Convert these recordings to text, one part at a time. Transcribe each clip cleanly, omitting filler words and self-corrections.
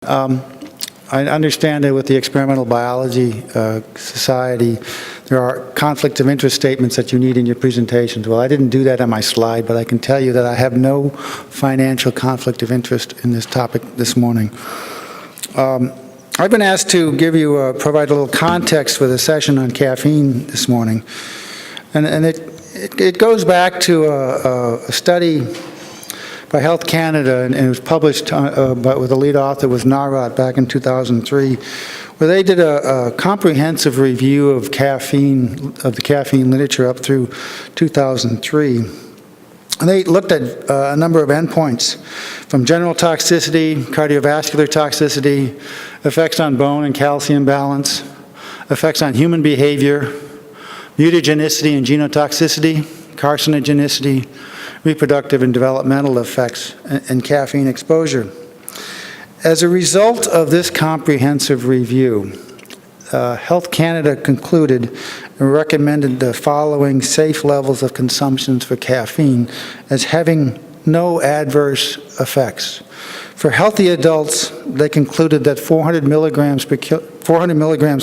I understand that with the Experimental Biology Society, there are conflicts of interest statements that you need in your presentations. Well, I didn't do that on my slide, but I can tell you that I have no financial conflict of interest in this topic this morning. I've been asked to provide a little context for the session on caffeine this morning. And it goes back to a study by Health Canada, and it was published with the lead author was Narot back in 2003, where they did a comprehensive review of the caffeine literature up through 2003. And they looked at a number of endpoints, from general toxicity, cardiovascular toxicity, effects on bone and calcium balance, effects on human behavior, mutagenicity and genotoxicity, carcinogenicity, reproductive and developmental effects, and caffeine exposure. As a result of this comprehensive review, Health Canada concluded and recommended the following safe levels of consumption for caffeine as having no adverse effects. For healthy adults, they concluded that 400 milligrams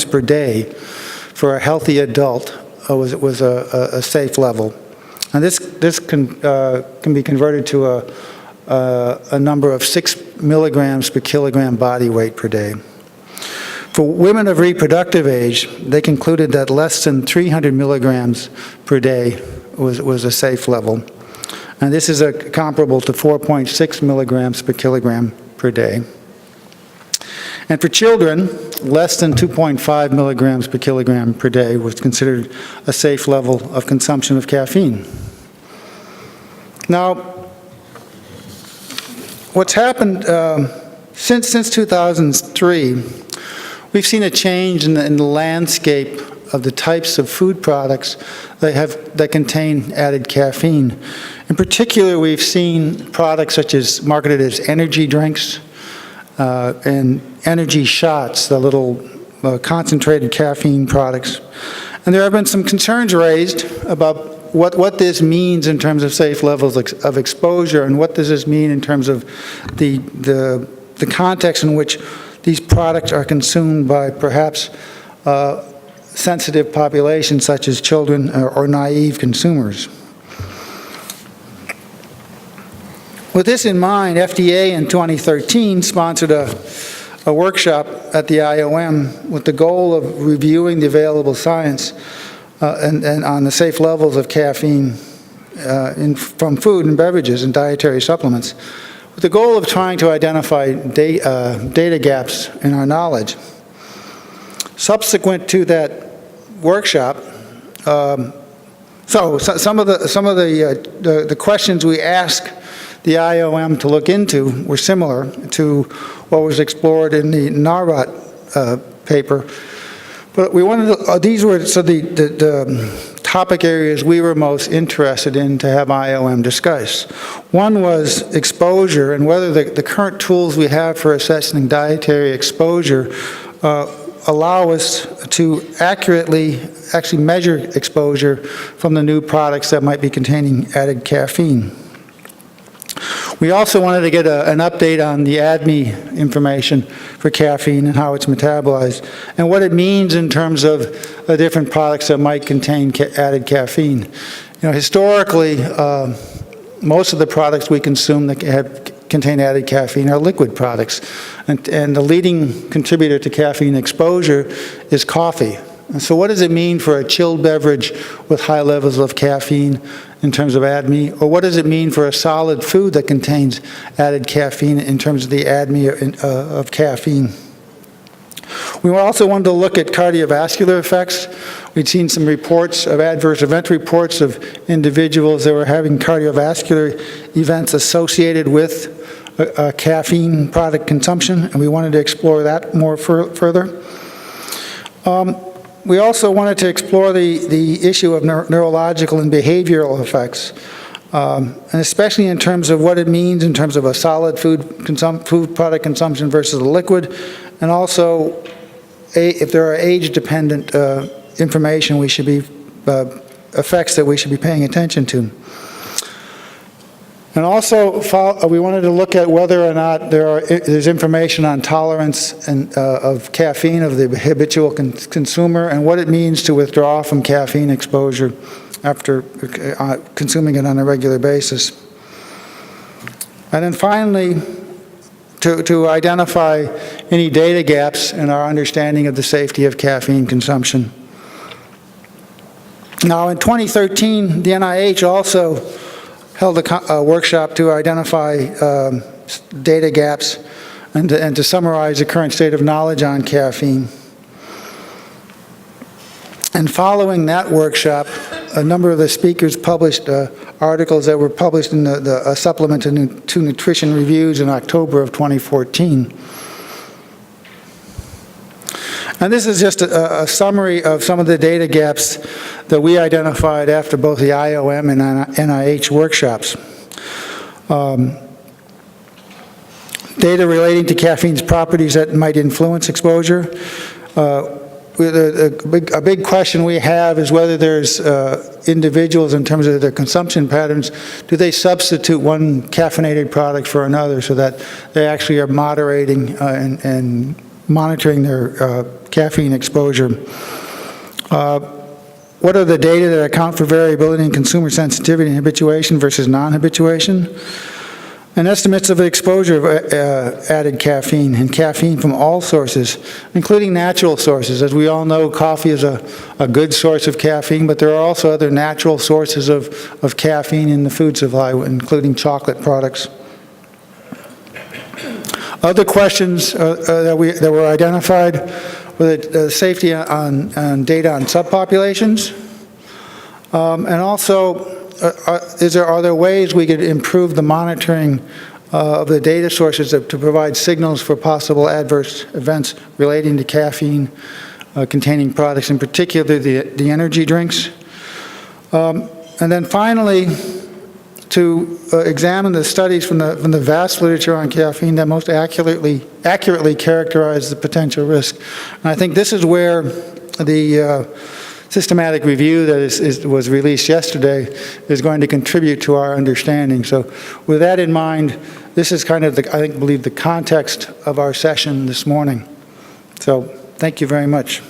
per day for a healthy adult was a safe level. And this can be converted to a number of 6 milligrams per kilogram body weight per day. For women of reproductive age, they concluded that less than 300 milligrams per day was a safe level. And this is comparable to 4.6 milligrams per kilogram per day. And for children, less than 2.5 milligrams per kilogram per day was considered a safe level of consumption of caffeine. Now, what's happened since 2003, we've seen a change in the landscape of the types of food products that contain added caffeine. In particular, we've seen products such as marketed as energy drinks and energy shots, the little concentrated caffeine products. And there have been some concerns raised about what this means in terms of safe levels of exposure, and what does this mean in terms of the context in which these products are consumed by perhaps sensitive populations such as children or naive consumers. With this in mind, FDA in 2013 sponsored a workshop at the IOM with the goal of reviewing the available science and on the safe levels of caffeine from food and beverages and dietary supplements, with the goal of trying to identify data gaps in our knowledge. Subsequent to that workshop, some of the questions we asked the IOM to look into were similar to what was explored in the Narot paper. But we wanted to, these were the topic areas we were most interested in to have IOM discuss. One was exposure, and whether the current tools we have for assessing dietary exposure allow us to accurately actually measure exposure from the new products that might be containing added caffeine. We also wanted to get an update on the ADME information for caffeine and how it's metabolized, and what it means in terms of different products that might contain added caffeine. Historically, most of the products we consume that contain added caffeine are liquid products, and the leading contributor to caffeine exposure is coffee. And so what does it mean for a chilled beverage with high levels of caffeine in terms of ADME? Or what does it mean for a solid food that contains added caffeine in terms of the ADME of caffeine? We also wanted to look at cardiovascular effects. We'd seen some reports of adverse event reports of individuals that were having cardiovascular events associated with caffeine product consumption, and we wanted to explore that more further. We also wanted to explore the issue of neurological and behavioral effects, and especially in terms of what it means in terms of a solid food product consumption versus a liquid, and also if there are age-dependent information effects that we should be paying attention to. And also, we wanted to look at whether or not there's information on tolerance of caffeine of the habitual consumer and what it means to withdraw from caffeine exposure after consuming it on a regular basis. And then finally, to identify any data gaps in our understanding of the safety of caffeine consumption. Now, in 2013, the NIH also held a workshop to identify data gaps and to summarize the current state of knowledge on caffeine. And following that workshop, a number of the speakers published articles that were published in a supplement to Nutrition Reviews in October of 2014. And this is just a summary of some of the data gaps that we identified after both the IOM and NIH workshops. Data relating to caffeine's properties that might influence exposure. A big question we have is whether there's individuals in terms of their consumption patterns, do they substitute one caffeinated product for another so that they actually are moderating and monitoring their caffeine exposure. What are the data that account for variability in consumer sensitivity and habituation versus non-habituation? And estimates of the exposure of added caffeine and caffeine from all sources, including natural sources. As we all know, coffee is a good source of caffeine, but there are also other natural sources of caffeine in the food supply, including chocolate products. Other questions that were identified were the safety on data on subpopulations, and also are there ways we could improve the monitoring of the data sources to provide signals for possible adverse events relating to caffeine containing products, in particular the energy drinks. And then finally, to examine the studies from the vast literature on caffeine that most accurately characterize the potential risk. And I think this is where the systematic review that was released yesterday is going to contribute to our understanding. So with that in mind, this is kind of, I believe, the context of our session this morning. So thank you very much.